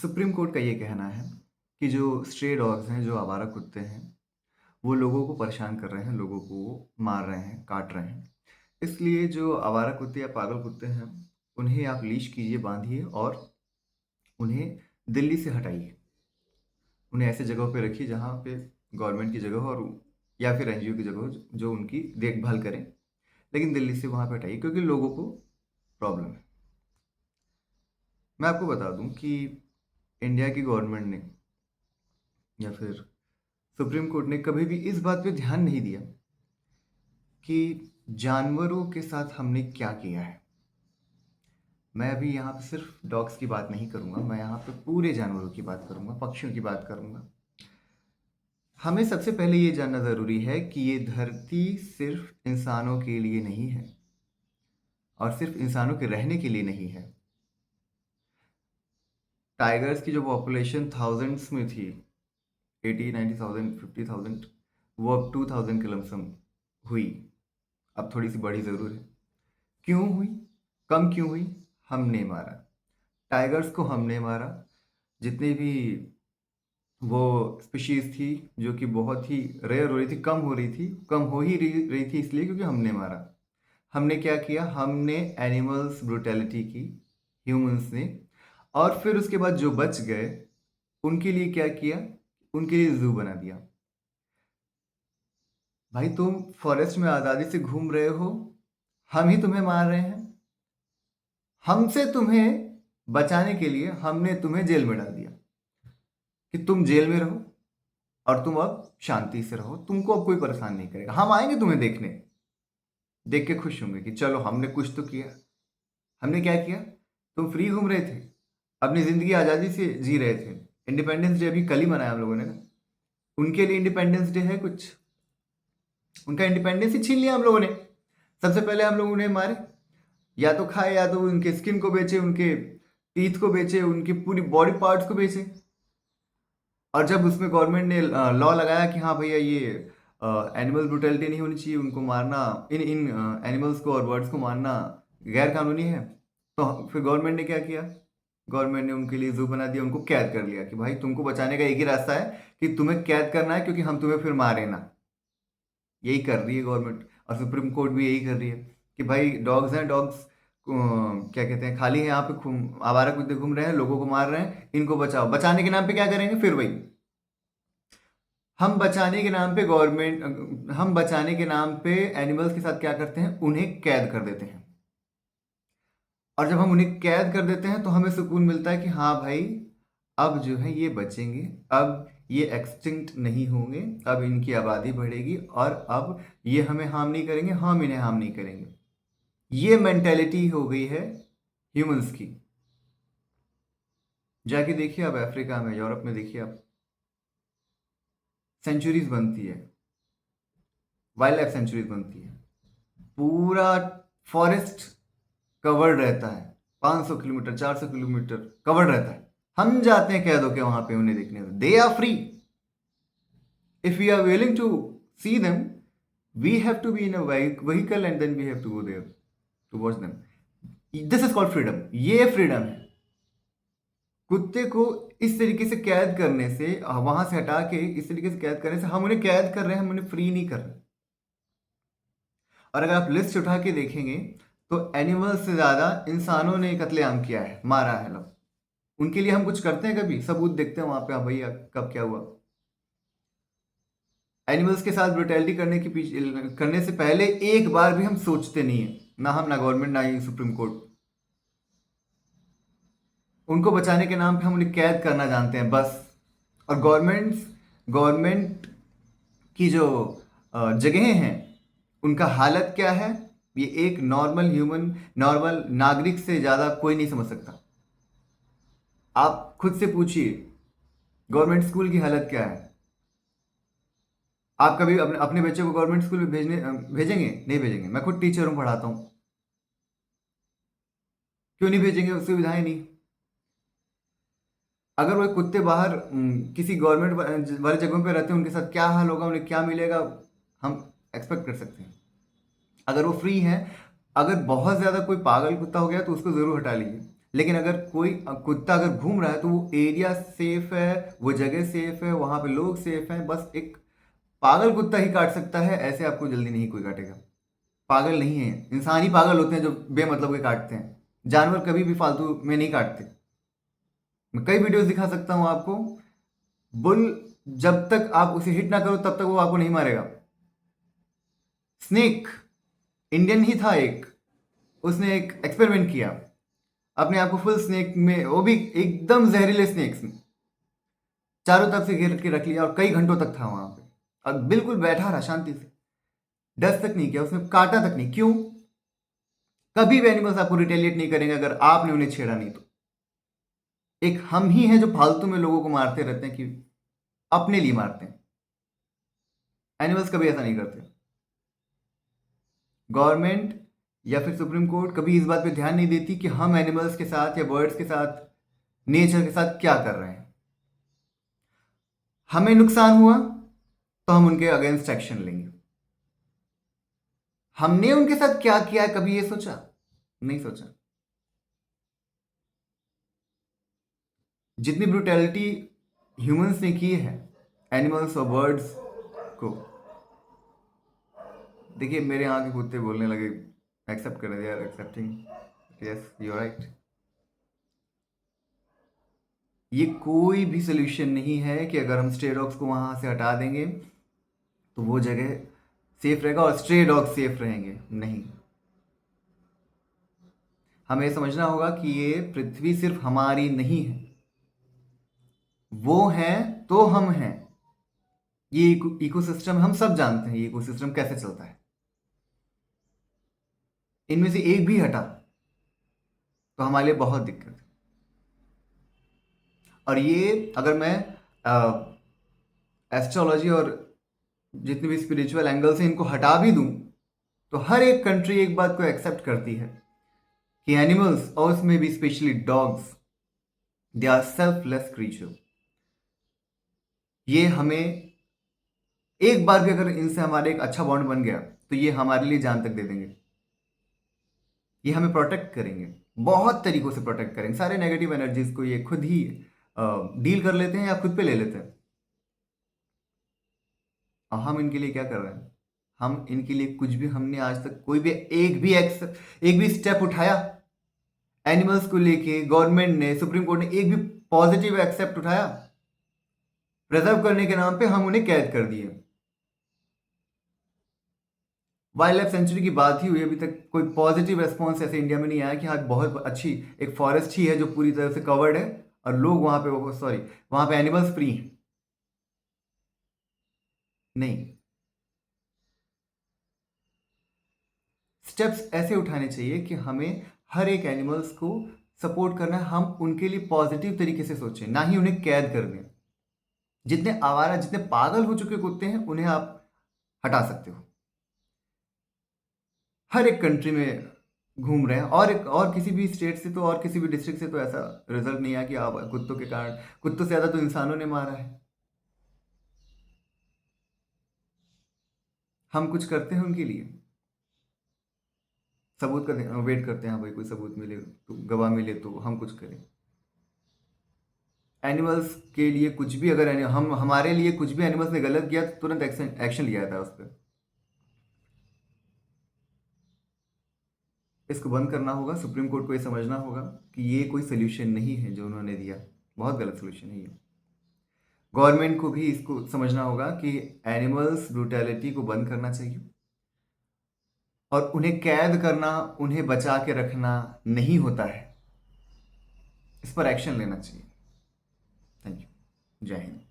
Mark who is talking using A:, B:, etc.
A: Supreme court का ये कहना है कि जो स्ट्रे डॉग्स हैं, जो आवारा कुत्ते हैं, वो लोगों को परेशान कर रहे हैं, लोगों को मार रहे हैं, काट रहे हैं। इसलिए जो आवारा कुत्ते या पागल कुत्ते हैं, उन्हें आप लीश कीजिए, बांधिए और उन्हें दिल्ली से हटाइए। उन्हें ऐसे जगहों पे रखिए जहाँ पे गवर्नमेंट की जगह हो और या फिर एनजीओ की जगह हो जो उनकी देखभाल करें। लेकिन दिल्ली से वहाँ पे हटाइए क्योंकि लोगों को प्रॉब्लम है। मैं आपको बता दूं कि इंडिया की गवर्नमेंट ने या फिर सुप्रीम कोर्ट ने कभी भी इस बात पे ध्यान नहीं दिया कि जानवरों के साथ हमने क्या किया है। मैं अभी यहाँ पे सिर्फ डॉग्स की बात नहीं करूँगा, मैं यहाँ पे पूरे जानवरों की बात करूँगा, पक्षियों की बात करूँगा। हमें सबसे पहले ये जानना ज़रूरी है कि ये धरती सिर्फ इंसानों के लिए नहीं है और सिर्फ इंसानों के रहने के लिए नहीं है। टाइगर्स की जो पॉपुलेशन थाउजेंड्स में थी, 80-90,000, 50,000, वो अब 2,000 के लमसम हुई। अब थोड़ी सी बड़ी ज़रूर है। क्यों हुई? कम क्यों हुई? हमने मारा। टाइगर्स को हमने मारा। जितनी भी वो स्पीशीज थी जो कि बहुत ही रेयर हो रही थी, कम हो रही थी, कम हो ही रही थी इसलिए क्योंकि हमने मारा। हमने क्या किया? हमने एनिमल्स ब्रुटैलिटी की, ह्यूमंस ने। और फिर उसके बाद जो बच गए उनके लिए क्या किया? उनके लिए जू बना दिया। भाई तुम फॉरेस्ट में आज़ादी से घूम रहे हो, हम ही तुम्हें मार रहे हैं। हमसे तुम्हें बचाने के लिए हमने तुम्हें जेल में डाल दिया कि तुम जेल में रहो और तुम अब शांति से रहो, तुमको अब कोई परेशान नहीं करेगा। हम आएंगे तुम्हें देखने, देख के खुश होंगे कि चलो हमने कुछ तो किया। हमने क्या किया? तुम फ्री घूम रहे थे, अपनी जिंदगी आज़ादी से जी रहे थे। इंडिपेंडेंस डे अभी कल ही मनाया हम लोगों ने ना। उनके लिए इंडिपेंडेंस डे है कुछ? उनका इंडिपेंडेंस ही छीन लिया हम लोगों ने। सबसे पहले हम लोग उन्हें मारे, या तो खाए या तो उनके स्किन को बेचे, उनके टीथ को बेचे, उनकी पूरी बॉडी पार्ट्स को बेचे। और जब उसमें गवर्नमेंट ने लॉ लगाया कि हाँ भैया ये एनिमल ब्रुटैलिटी नहीं होनी चाहिए, उनको मारना, इन इन एनिमल्स को और बर्ड्स को मारना गैर कानूनी है, तो फिर गवर्नमेंट ने क्या किया? गवर्नमेंट ने उनके लिए जू बना दिया, उनको कैद कर लिया कि भाई तुमको बचाने का एक ही रास्ता है कि तुम्हें कैद करना है क्योंकि हम तुम्हें फिर मारे ना। यही कर रही है गवर्नमेंट और सुप्रीम कोर्ट भी यही कर रही है कि भाई डॉग्स हैं, डॉग्स क्या कहते हैं, खाली है यहाँ पे, आवारा कुत्ते घूम रहे हैं, लोगों को मार रहे हैं, इनको बचाओ। बचाने के नाम पे क्या करेंगे फिर? वही हम बचाने के नाम पे गवर्नमेंट, हम बचाने के नाम पे एनिमल्स के साथ क्या करते हैं? उन्हें कैद कर देते हैं। और जब हम उन्हें कैद कर देते हैं तो हमें सुकून मिलता है कि हाँ भाई अब जो है ये बचेंगे, अब ये एक्सटिंक्ट नहीं होंगे, अब इनकी आबादी बढ़ेगी और अब ये हमें हार्म नहीं करेंगे, हम इन्हें हार्म नहीं करेंगे। ये मेंटेलिटी हो गई है ह्यूमंस की। जाके देखिए आप अफ्रीका में, यूरोप में देखिए आप, सेंचुरीज बनती है, वाइल्ड लाइफ सेंचुरीज बनती है, पूरा फॉरेस्ट कवर्ड रहता है, 500 किलोमीटर 400 किलोमीटर कवर्ड रहता है। हम जाते हैं कैद होके वहां पे उन्हें देखने। They are free. If we are willing to see them, we have to be in a vehicle and then we have to go there to watch them. This is called freedom. ये freedom है। कुत्ते को इस तरीके से कैद करने से, वहां से हटा के इस तरीके से कैद करने से हम उन्हें कैद कर रहे हैं, हम उन्हें फ्री नहीं कर रहे। और अगर आप लिस्ट उठा के देखेंगे तो एनिमल्स से ज्यादा इंसानों ने कत्लेआम किया है, मारा है लोग। उनके लिए हम कुछ करते हैं? कभी सबूत देखते हैं वहां पे? हाँ भैया कब क्या हुआ? एनिमल्स के साथ ब्रुटैलिटी करने के पीछे, करने से पहले एक बार भी हम सोचते नहीं है, ना हम, ना गवर्नमेंट, ना ही सुप्रीम कोर्ट। उनको बचाने के नाम पे हम उन्हें कैद करना जानते हैं बस। और गवर्नमेंट की जो जगहें हैं, उनका हालत क्या है, ये एक नॉर्मल ह्यूमन, नॉर्मल नागरिक से ज्यादा कोई नहीं समझ सकता। आप खुद से पूछिए गवर्नमेंट स्कूल की हालत क्या है। आप कभी अपने अपने बच्चे को गवर्नमेंट स्कूल में भेजेंगे? नहीं भेजेंगे। मैं खुद टीचर हूं, पढ़ाता हूं। क्यों नहीं भेजेंगे? सुविधाएं नहीं। अगर वो कुत्ते बाहर किसी गवर्नमेंट वाले जगहों पे रहते हैं, उनके साथ क्या हाल होगा, उन्हें क्या मिलेगा, हम एक्सपेक्ट कर सकते हैं। अगर वो फ्री है, अगर बहुत ज्यादा कोई पागल कुत्ता हो गया तो उसको जरूर हटा लीजिए। लेकिन अगर कोई कुत्ता अगर घूम रहा है तो वो एरिया सेफ है, वो जगह सेफ है, वहां पे लोग सेफ हैं, बस एक पागल कुत्ता ही काट सकता है, ऐसे आपको जल्दी नहीं कोई काटेगा। पागल नहीं है, इंसान ही पागल होते हैं जो बेमतलब के काटते हैं, जानवर कभी भी फालतू में नहीं काटते। मैं कई वीडियोस दिखा सकता हूं आपको। बुल, जब तक आप उसे हिट ना करो तब तक वो आपको नहीं मारेगा। स्नेक, इंडियन ही था एक, उसने एक एक्सपेरिमेंट किया, अपने आप को फुल स्नेक में, वो भी एकदम जहरीले स्नेक्स में, चारों तरफ से घेर के रख लिया और कई घंटों तक था वहां पे, और बिल्कुल बैठा रहा शांति से, डस तक नहीं किया, उसने काटा तक नहीं। क्यों? कभी भी एनिमल्स आपको रिटेलिएट नहीं करेंगे अगर आपने उन्हें छेड़ा नहीं तो। एक हम ही हैं जो फालतू में लोगों को मारते रहते हैं, कि अपने लिए मारते हैं। एनिमल्स कभी ऐसा नहीं करते। गवर्नमेंट या फिर सुप्रीम कोर्ट कभी इस बात पे ध्यान नहीं देती कि हम एनिमल्स के साथ या बर्ड्स के साथ, नेचर के साथ क्या कर रहे हैं। हमें नुकसान हुआ तो हम उनके अगेंस्ट एक्शन लेंगे। हमने उनके साथ क्या किया है कभी ये सोचा? नहीं सोचा। जितनी ब्रुटैलिटी ह्यूमंस ने की है एनिमल्स और बर्ड्स को, देखिए मेरे यहाँ के कुत्ते बोलने लगे, एक्सेप्ट कर रहे, they are accepting, yes you right. ये कोई भी सोल्यूशन नहीं है कि अगर हम स्ट्रे डॉग्स को वहां से हटा देंगे तो वो जगह सेफ रहेगा और स्ट्रे डॉग सेफ रहेंगे। नहीं, हमें ये समझना होगा कि ये पृथ्वी सिर्फ हमारी नहीं है, वो है तो हम हैं। ये इकोसिस्टम हम सब जानते हैं, ये इकोसिस्टम कैसे चलता है। इनमें से एक भी हटा तो हमारे लिए बहुत दिक्कत है। और ये अगर मैं एस्ट्रोलॉजी और जितने भी स्पिरिचुअल एंगल से इनको हटा भी दूं तो हर एक कंट्री एक बात को एक्सेप्ट करती है कि एनिमल्स, और उसमें भी specially dogs, they are selfless creature. ये हमें एक बार भी अगर इनसे हमारे एक अच्छा बॉन्ड बन गया तो ये हमारे लिए जान तक दे देंगे। ये हमें प्रोटेक्ट करेंगे, बहुत तरीकों से प्रोटेक्ट करेंगे। सारे नेगेटिव एनर्जीज को ये खुद ही डील कर लेते हैं या खुद पे ले लेते हैं। और हम इनके लिए क्या कर रहे हैं? हम इनके लिए कुछ भी, हमने आज तक कोई भी एक भी स्टेप उठाया एनिमल्स को लेके? गवर्नमेंट ने, सुप्रीम कोर्ट ने एक भी पॉजिटिव एक्सेप्ट उठाया? प्रिजर्व करने के नाम पे हम उन्हें कैद कर दिए। वाइल्ड लाइफ सेंचुरी की बात ही हुई, अभी तक कोई पॉजिटिव रेस्पॉन्स ऐसे इंडिया में नहीं आया कि हाँ बहुत अच्छी एक फॉरेस्ट ही है जो पूरी तरह से कवर्ड है और लोग वहां पे, सॉरी, वहां पे एनिमल्स फ्री हैं। नहीं, स्टेप्स ऐसे उठाने चाहिए कि हमें हर एक एनिमल्स को सपोर्ट करना है। हम उनके लिए पॉजिटिव तरीके से सोचें, ना ही उन्हें कैद कर दें। जितने आवारा, जितने पागल हो चुके कुत्ते हैं उन्हें आप हटा सकते हो। हर एक कंट्री में घूम रहे हैं, और किसी भी स्टेट से तो, और किसी भी डिस्ट्रिक्ट से तो ऐसा रिजल्ट नहीं आया कि आप कुत्तों के कारण, कुत्तों से ज्यादा तो इंसानों ने मारा है। हम कुछ करते हैं उनके लिए, सबूत का वेट करते हैं, हाँ भाई कोई सबूत मिले तो, गवाह मिले तो हम कुछ करें। एनिमल्स के लिए कुछ भी, अगर हम, हमारे लिए कुछ भी एनिमल्स ने गलत किया तो तुरंत एक्शन लिया था उस पर। इसको बंद करना होगा, सुप्रीम कोर्ट को ये समझना होगा कि ये कोई सोल्यूशन नहीं है जो उन्होंने दिया, बहुत गलत सोल्यूशन है ये। गवर्नमेंट को भी इसको समझना होगा कि एनिमल्स ब्रूटैलिटी को बंद करना चाहिए, और उन्हें कैद करना, उन्हें बचा के रखना नहीं होता है, इस पर एक्शन लेना चाहिए। Thank you. जय हिंद।